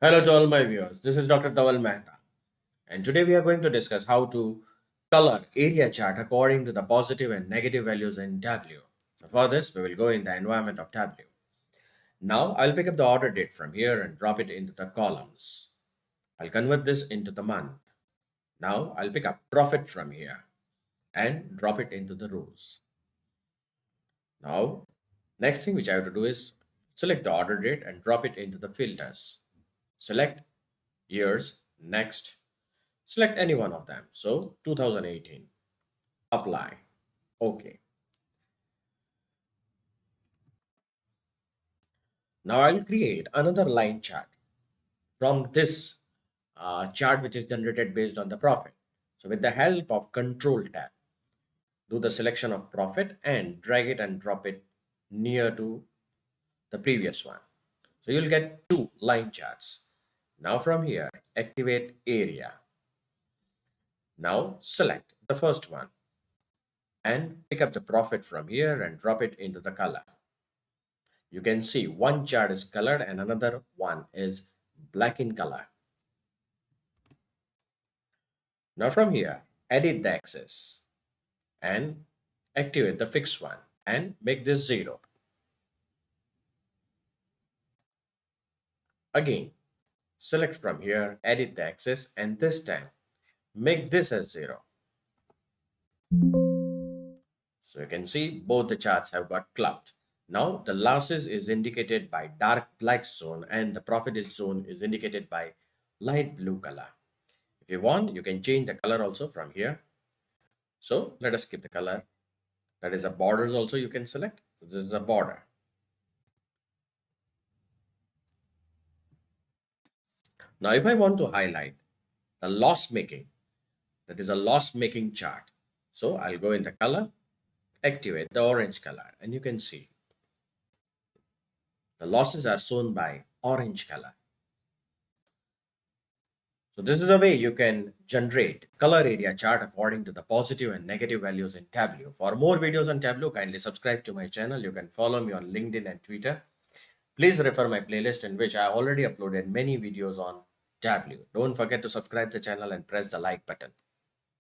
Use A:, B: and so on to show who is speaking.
A: Hello to all my viewers. This is Dr. Dhaval Maheta, and today we are going to discuss how to color area chart according to the positive and negative values in Tableau. So for this, we will go in the environment of Tableau. Now I'll pick up the order date from here and drop it into the columns. I'll convert this into the month. Now I'll pick up profit from here and drop it into the rows. Now, next thing which I have to do is select the order date and drop it into the filters. Select years, next, select any one of them. So 2018, apply, OK. Now I'll create another line chart from this chart which is generated based on the profit. So with the help of Control tab, do the selection of profit and drag it and drop it near to the previous one. So you'll get two line charts. Now from here, activate area. Now select the first one and pick up the profit from here and drop it into the color. You can see one chart is colored and another one is black in color. Now from here, edit the axis and activate the fixed one and make this 0. Again, select from here, edit the axis, and this time make this as 0. So you can see both the charts have got clubbed. Now the losses is indicated by dark black zone and the profit is zone is indicated by light blue color. If you want, you can change the color also from here. So let us skip the color. That is the borders also you can select. So this is the border. Now if I want to highlight the loss making, that is a loss making chart. So I'll go in the color, activate the orange color, and you can see the losses are shown by orange color. So this is a way you can generate color area chart according to the positive and negative values in Tableau. For more videos on Tableau, kindly subscribe to my channel. You can follow me on LinkedIn and Twitter. Please refer my playlist in which I already uploaded many videos on Tableau. Don't forget to subscribe the channel and press the like button.